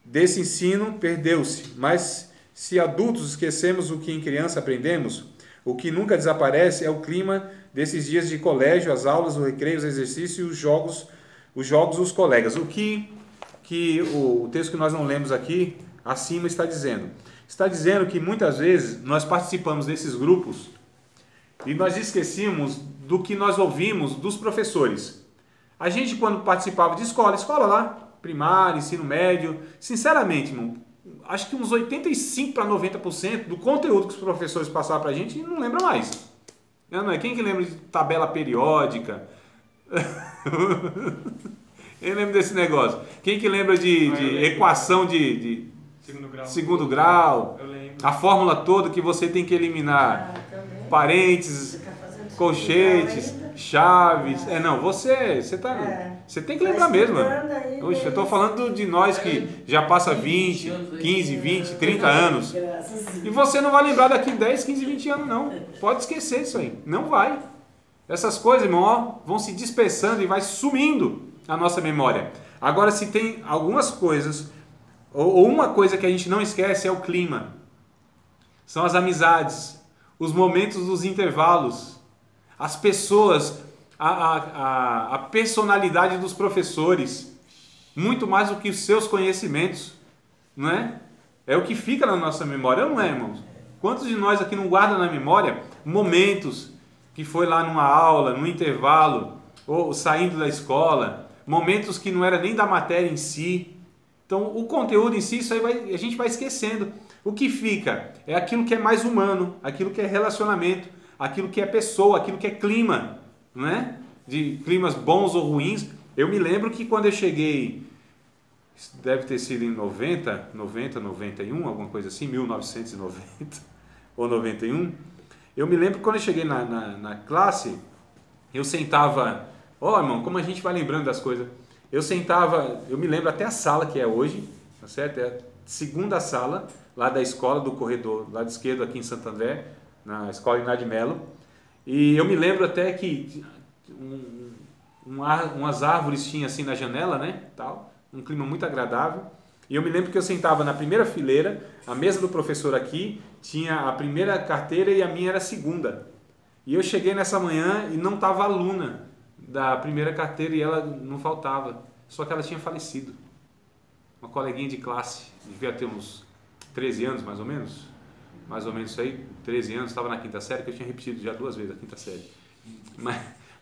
Desse ensino perdeu-se, mas se adultos esquecemos o que em criança aprendemos, o que nunca desaparece é o clima desses dias de colégio, as aulas, o recreio, os exercícios, os jogos, os colegas. O que o texto que nós não lemos aqui, acima está dizendo? Está dizendo que muitas vezes nós participamos desses grupos e nós esquecemos do que nós ouvimos dos professores. A gente, quando participava de escola lá, primário, ensino médio, sinceramente, irmão, acho que uns 85% para 90% do conteúdo que os professores passavam para a gente não lembra mais. Não é? Quem que lembra de tabela periódica? Eu lembro desse negócio. Quem que lembra de equação de segundo grau? Eu lembro. A fórmula toda que você tem que eliminar. Parênteses, colchetes, chaves. Você tem que lembrar mesmo. Oxe, eu estou falando de nós que já passa 20, 15, 20, 30 anos. E você não vai lembrar daqui 10, 15, 20 anos, não. Pode esquecer isso aí. Não vai. Essas coisas, irmão, ó, vão se dispersando e vai sumindo a nossa memória. Agora, se tem algumas coisas, ou uma coisa que a gente não esquece é o clima. São as amizades, os momentos dos intervalos, as pessoas, a personalidade dos professores, muito mais do que os seus conhecimentos, não é? É o que fica na nossa memória, não é, irmãos? Quantos de nós aqui não guardam na memória momentos que foi lá numa aula, no intervalo, ou saindo da escola, momentos que não era nem da matéria em si. Então, o conteúdo em si, isso aí a gente vai esquecendo. O que fica é aquilo que é mais humano, aquilo que é relacionamento, aquilo que é pessoa, aquilo que é clima, não é? De climas bons ou ruins. Eu me lembro que quando eu cheguei, deve ter sido em 91, alguma coisa assim, 1990 ou 91. Eu me lembro que quando eu cheguei na classe, eu sentava... Ó, irmão, como a gente vai lembrando das coisas. Eu me lembro até a sala que é hoje, tá certo? É a segunda sala lá da escola, do corredor, lado esquerdo aqui em Santo André, na escola Inácio Melo. E eu me lembro até que umas árvores tinham assim na janela, né? Tal, um clima muito agradável. E eu me lembro que eu sentava na primeira fileira, a mesa do professor aqui tinha a primeira carteira e a minha era a segunda. E eu cheguei nessa manhã e não estava aluna da primeira carteira e ela não faltava, só que ela tinha falecido. uma coleguinha de classe, devia ter uns 13 anos mais ou menos isso aí, 13 anos, estava na quinta série, que eu tinha repetido já 2 vezes a quinta série.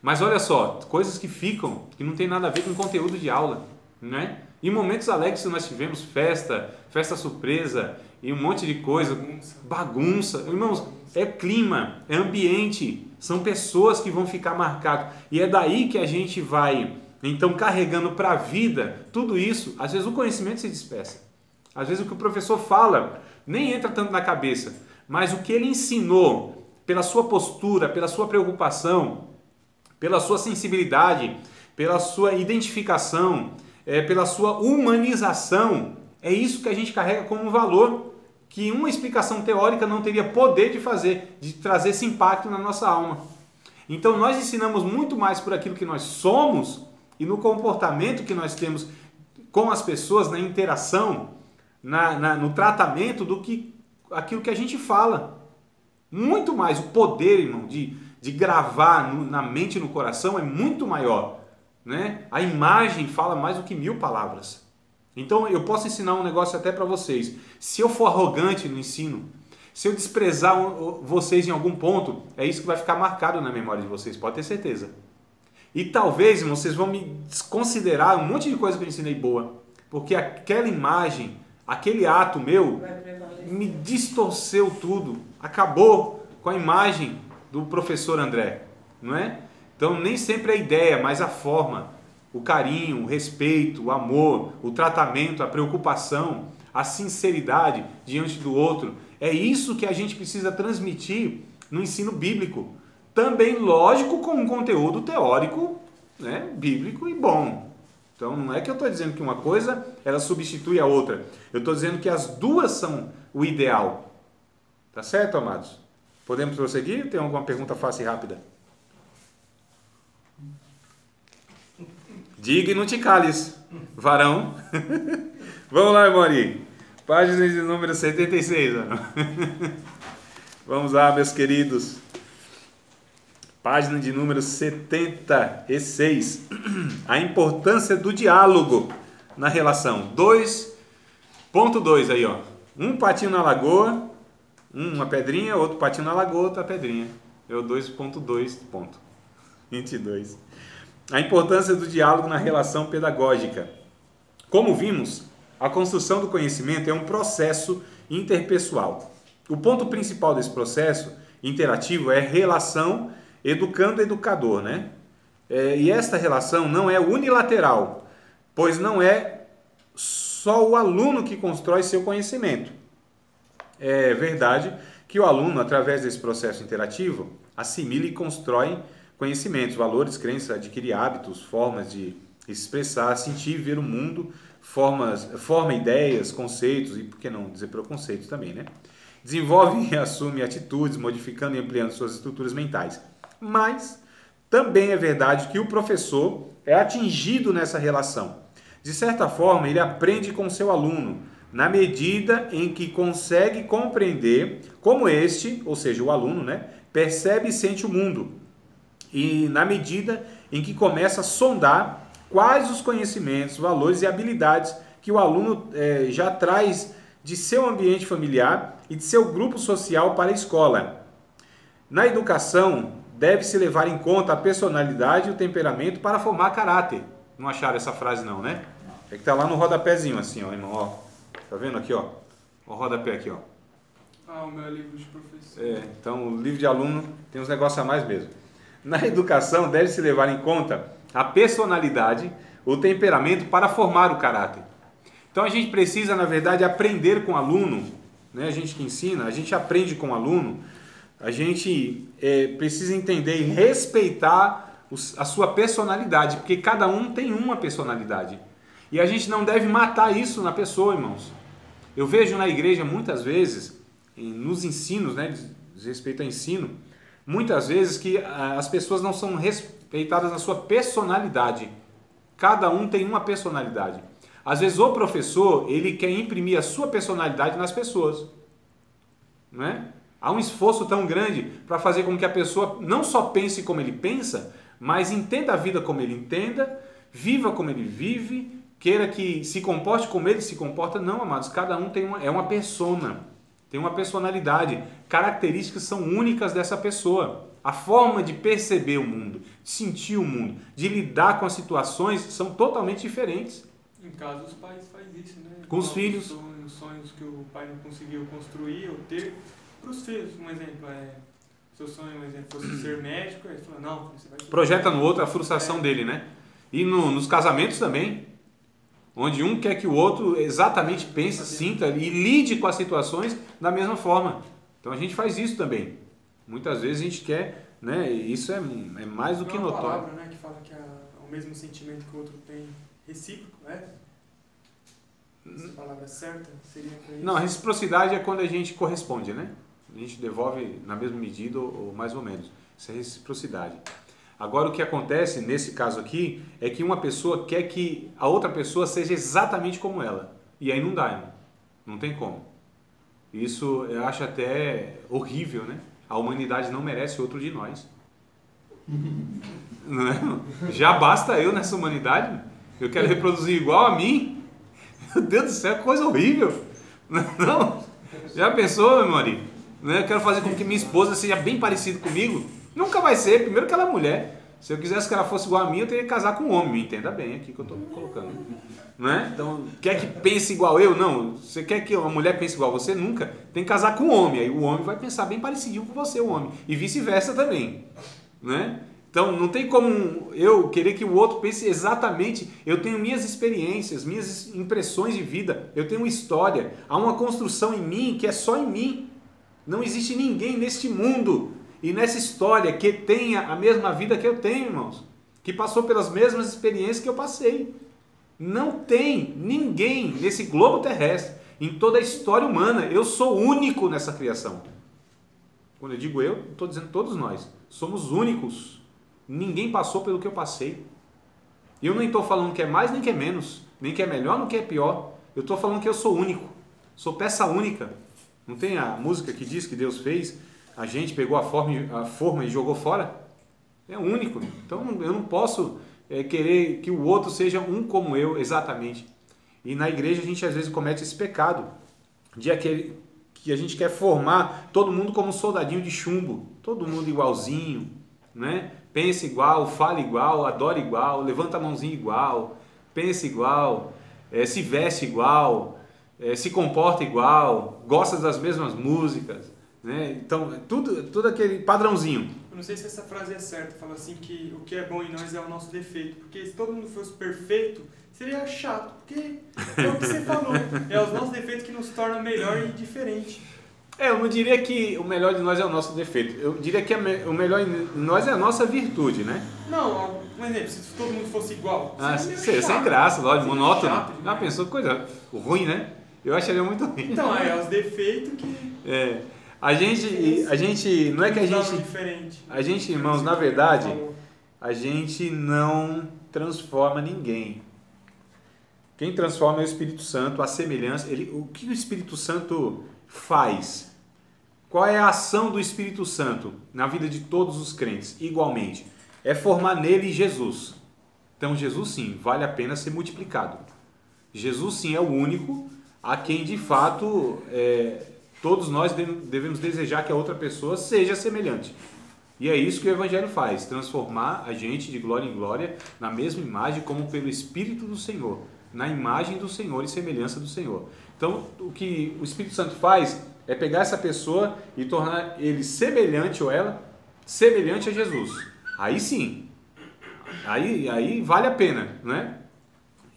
Mas olha só, coisas que ficam, que não tem nada a ver com conteúdo de aula, né? E momentos alegres que nós tivemos, festa surpresa e um monte de coisa, bagunça. Irmãos, é clima, é ambiente, são pessoas que vão ficar marcadas. E é daí que a gente vai, então, carregando para a vida tudo isso. Às vezes o conhecimento se dispersa. Às vezes o que o professor fala nem entra tanto na cabeça, mas o que ele ensinou, pela sua postura, pela sua preocupação, pela sua sensibilidade, pela sua identificação, pela sua humanização, é isso que a gente carrega como um valor que uma explicação teórica não teria poder de fazer, de trazer esse impacto na nossa alma. Então nós ensinamos muito mais por aquilo que nós somos e no comportamento que nós temos com as pessoas, na interação, no tratamento, do que aquilo que a gente fala. Muito mais. O poder, irmão, de gravar na mente e no coração é muito maior, né? A imagem fala mais do que 1000 palavras. Então eu posso ensinar um negócio até para vocês. Se eu for arrogante no ensino, se eu desprezar vocês em algum ponto, é isso que vai ficar marcado na memória de vocês, pode ter certeza. E talvez, irmão, vocês vão me desconsiderar um monte de coisa que eu ensinei boa, porque aquela imagem, aquele ato meu me distorceu tudo, acabou com a imagem do professor André, não é? Então nem sempre a ideia, mas a forma, o carinho, o respeito, o amor, o tratamento, a preocupação, a sinceridade diante do outro, é isso que a gente precisa transmitir no ensino bíblico. Também, lógico, com um conteúdo teórico, né, bíblico e bom. Então não é que eu estou dizendo que uma coisa ela substitui a outra. Eu estou dizendo que as duas são o ideal. Tá certo, amados? Podemos prosseguir? Tem alguma pergunta fácil e rápida? Diga e não te cales, varão. Vamos lá, Mori. Página de número 76. Vamos lá, meus queridos. Página de número 76. A importância do diálogo na relação. 2.2 aí, ó. Um patinho na lagoa, uma pedrinha, outro patinho na lagoa, outra pedrinha. É o 2.2.22. A importância do diálogo na relação pedagógica. Como vimos, a construção do conhecimento é um processo interpessoal. O ponto principal desse processo interativo é relação educando-educador, né? E esta relação não é unilateral, pois não é só o aluno que constrói seu conhecimento. É verdade que o aluno, através desse processo interativo, assimila e constrói conhecimentos, valores, crenças, adquire hábitos, formas de expressar, sentir, ver o mundo, forma ideias, conceitos e, por que não dizer, preconceitos também, né? Desenvolve e assume atitudes, modificando e ampliando suas estruturas mentais. Mas também é verdade que o professor é atingido nessa relação. De certa forma, ele aprende com seu aluno, na medida em que consegue compreender como este, ou seja, o aluno, né, percebe e sente o mundo. E na medida em que começa a sondar quais os conhecimentos, valores e habilidades que o aluno já traz de seu ambiente familiar e de seu grupo social para a escola. Na educação, deve-se levar em conta a personalidade e o temperamento para formar caráter. Não acharam essa frase não, né? É que tá lá no rodapézinho assim, ó, irmão, ó. Tá vendo aqui, ó? O rodapé aqui, ó. Ah, o meu livro de professor. Então o livro de aluno tem uns negócios a mais mesmo. Na educação, deve-se levar em conta a personalidade, o temperamento para formar o caráter. Então a gente precisa, na verdade, aprender com o aluno, né? A gente que ensina, a gente aprende com o aluno, a gente precisa entender e respeitar a sua personalidade, porque cada um tem uma personalidade. E a gente não deve matar isso na pessoa, irmãos. Eu vejo na igreja muitas vezes, nos ensinos, né, diz respeito ao ensino, muitas vezes que as pessoas não são respeitadas na sua personalidade. Cada um tem uma personalidade. Às vezes o professor, ele quer imprimir a sua personalidade nas pessoas. Não é? Há um esforço tão grande para fazer com que a pessoa não só pense como ele pensa, mas entenda a vida como ele entenda, viva como ele vive, queira que se comporte como ele se comporta. Não, amados, cada um é uma persona, tem uma personalidade, características são únicas dessa pessoa. A forma de perceber o mundo, de sentir o mundo, de lidar com as situações são totalmente diferentes. Em casa, os pais fazem isso, né? Com os filhos. Os sonhos que o pai não conseguiu construir ou ter, para os filhos. Um exemplo seu sonho, um exemplo, fosse ser médico, ele fala, não, você vai ser... Projeta no outro a frustração dele, né? E nos casamentos também, onde um quer que o outro exatamente pense, sinta e lide com as situações da mesma forma. Então a gente faz isso também. Muitas vezes a gente quer, né? Isso é mais do que Tem uma notório. palavra, né, que fala que o mesmo sentimento que o outro tem, recíproco, né? Essa palavra certa seria para isso? Não, a reciprocidade é quando a gente corresponde, né? A gente devolve na mesma medida ou mais ou menos. Isso é reciprocidade. Agora o que acontece nesse caso aqui é que uma pessoa quer que a outra pessoa seja exatamente como ela. E aí não dá, irmão. Não tem como. Isso eu acho até horrível, né? A humanidade não merece outro de nós. Não é? Já basta eu nessa humanidade. Eu quero reproduzir igual a mim. Meu Deus do céu, que coisa horrível. Não? Já pensou, meu marido? Eu quero fazer com que minha esposa seja bem parecida comigo. Nunca vai ser. Primeiro que ela é mulher. Se eu quisesse que ela fosse igual a mim, eu teria que casar com um homem. Me entenda bem aqui que eu estou colocando. Não é? Então, quer que pense igual eu? Não. Você quer que uma mulher pense igual a você? Nunca. Tem que casar com um homem. Aí o homem vai pensar bem parecidinho com você, o homem. E vice-versa também. Né? Então, não tem como eu querer que o outro pense exatamente. Eu tenho minhas experiências, minhas impressões de vida. Eu tenho uma história. Há uma construção em mim que é só em mim. Não existe ninguém neste mundo e nessa história que tenha a mesma vida que eu tenho, irmãos. Que passou pelas mesmas experiências que eu passei. Não tem ninguém nesse globo terrestre, em toda a história humana. Eu sou único nessa criação. Quando eu digo eu, estou dizendo todos nós. Somos únicos. Ninguém passou pelo que eu passei. E eu nem estou falando que é mais nem que é menos, nem que é melhor nem que é pior. Eu estou falando que eu sou único. Sou peça única. Não tem a música que diz que Deus fez, a gente pegou a forma e jogou fora? É único. Então eu não posso querer que o outro seja um como eu, exatamente. E na igreja a gente às vezes comete esse pecado, de aquele que a gente quer formar todo mundo como um soldadinho de chumbo, todo mundo igualzinho, né? Pensa igual, fala igual, adora igual, levanta a mãozinha igual, pensa igual, se veste igual, se comporta igual, gosta das mesmas músicas, né? Então tudo aquele padrãozinho. Eu não sei se essa frase é certa, fala assim que o que é bom em nós é o nosso defeito, porque se todo mundo fosse perfeito, seria chato, porque é o que você falou, é os nossos defeitos que nos tornam melhor e diferente. Eu não diria que o melhor de nós é o nosso defeito, eu diria que o melhor de nós é a nossa virtude, né? Não, um exemplo, se todo mundo fosse igual, seria sem graça, lógico, monótono. Já pensou coisa ruim, né? Eu acharia muito ruim. Então, os defeitos que... A gente, não é que a gente, irmãos, na verdade, a gente não transforma ninguém. Quem transforma é o Espírito Santo, a semelhança. O que o Espírito Santo faz? Qual é a ação do Espírito Santo na vida de todos os crentes, igualmente? É formar nele Jesus. Então, Jesus, sim, vale a pena ser multiplicado. Jesus, sim, é o único a quem, de fato, todos nós devemos desejar que a outra pessoa seja semelhante. E é isso que o Evangelho faz, transformar a gente de glória em glória na mesma imagem como pelo Espírito do Senhor, na imagem do Senhor e semelhança do Senhor. Então, o que o Espírito Santo faz é pegar essa pessoa e tornar ele semelhante, ou ela, semelhante a Jesus. Aí sim, aí vale a pena, né?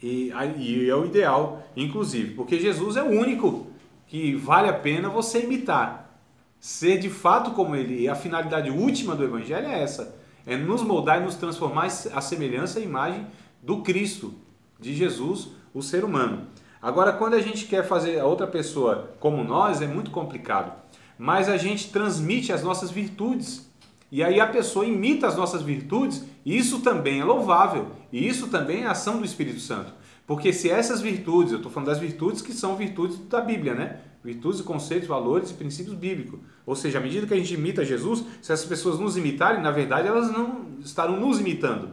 E é o ideal, inclusive, porque Jesus é o único que vale a pena você imitar. Ser de fato como ele. E a finalidade última do Evangelho é essa. É nos moldar e nos transformar à semelhança e imagem do Cristo, de Jesus, o ser humano. Agora, quando a gente quer fazer a outra pessoa como nós, é muito complicado. Mas a gente transmite as nossas virtudes. E aí a pessoa imita as nossas virtudes, e isso também é louvável. E isso também é a ação do Espírito Santo. Porque se essas virtudes, eu estou falando das virtudes que são virtudes da Bíblia, né? Virtudes, conceitos, valores e princípios bíblicos. Ou seja, à medida que a gente imita Jesus, se essas pessoas nos imitarem, na verdade elas não estarão nos imitando.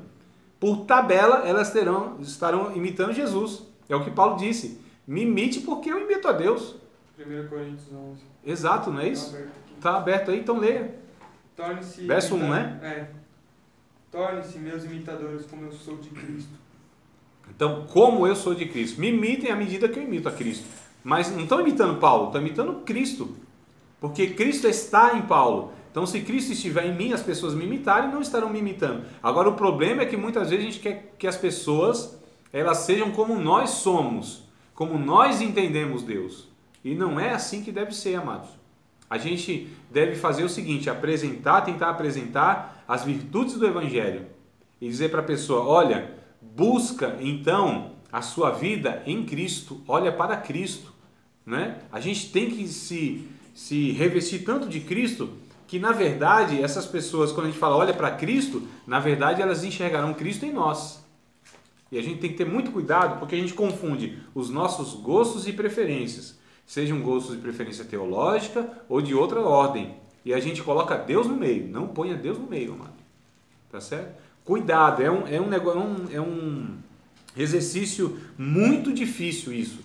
por tabela, elas estarão imitando Jesus. É o que Paulo disse. Me imite porque eu imito a Deus. 1 Coríntios 11. Exato, não é isso? Está aberto aí, então leia. Torne-se Verso 1, né? Torne-se meus imitadores como eu sou de Cristo. Então, como eu sou de Cristo. Me imitem à medida que eu imito a Cristo. Mas não estão imitando Paulo, estão imitando Cristo. Porque Cristo está em Paulo. Então, se Cristo estiver em mim, as pessoas me imitarem, não estarão me imitando. Agora, o problema é que muitas vezes a gente quer que as pessoas elas sejam como nós somos, como nós entendemos Deus. E não é assim que deve ser, amados. A gente deve fazer o seguinte, tentar apresentar as virtudes do Evangelho. E dizer para a pessoa, olha, busca então a sua vida em Cristo, olha para Cristo. Né? A gente tem que se revestir tanto de Cristo, que na verdade essas pessoas, quando a gente fala olha para Cristo, na verdade elas enxergarão Cristo em nós. E a gente tem que ter muito cuidado, porque a gente confunde os nossos gostos e preferências, sejam gostos de preferência teológica ou de outra ordem. E a gente coloca Deus no meio, não ponha Deus no meio, amado. Tá certo? Cuidado, é um exercício muito difícil isso,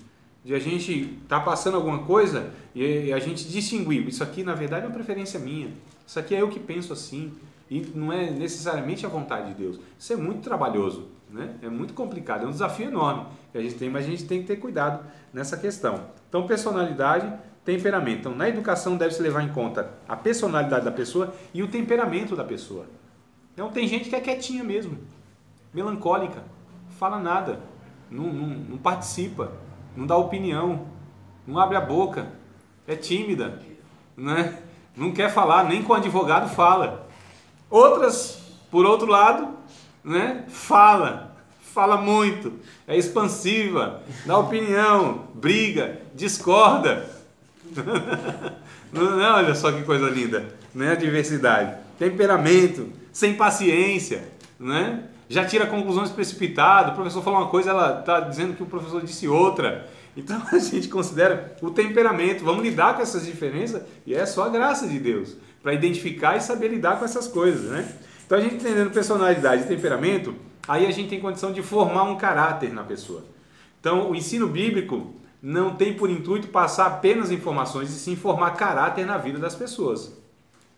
de a gente estar passando alguma coisa e a gente distinguir, isso aqui na verdade é uma preferência minha, isso aqui é eu que penso assim, e não é necessariamente a vontade de Deus. Isso é muito trabalhoso, né? É muito complicado, é um desafio enorme que a gente tem, mas a gente tem que ter cuidado nessa questão. Então, personalidade, temperamento. Então, na educação deve-se levar em conta a personalidade da pessoa e o temperamento da pessoa. Então, tem gente que é quietinha mesmo, melancólica, fala nada, não participa, não dá opinião, não abre a boca, é tímida, né? Não quer falar, nem com o advogado fala. Outras, por outro lado, né? Fala muito, é expansiva, dá opinião, briga, discorda. Não, olha só que coisa linda, né? A diversidade. Temperamento, sem paciência, né? Já tira conclusões precipitadas, o professor fala uma coisa, ela está dizendo que o professor disse outra. Então a gente considera o temperamento, vamos lidar com essas diferenças e é só a graça de Deus para identificar e saber lidar com essas coisas, né? Então a gente entendendo personalidade e temperamento, aí a gente tem condição de formar um caráter na pessoa. Então o ensino bíblico não tem por intuito passar apenas informações e sim formar caráter na vida das pessoas.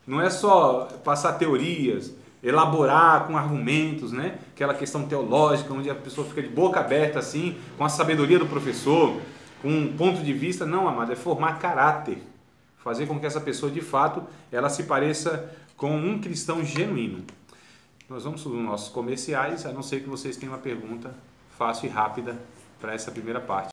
Não é só passar teorias, elaborar com argumentos, né? Aquela questão teológica, onde a pessoa fica de boca aberta assim, com a sabedoria do professor, com um ponto de vista. Não, amado, é formar caráter. Fazer com que essa pessoa, de fato, ela se pareça com um cristão genuíno. Nós vamos para os nossos comerciais, a não ser que vocês tenham uma pergunta fácil e rápida para essa primeira parte.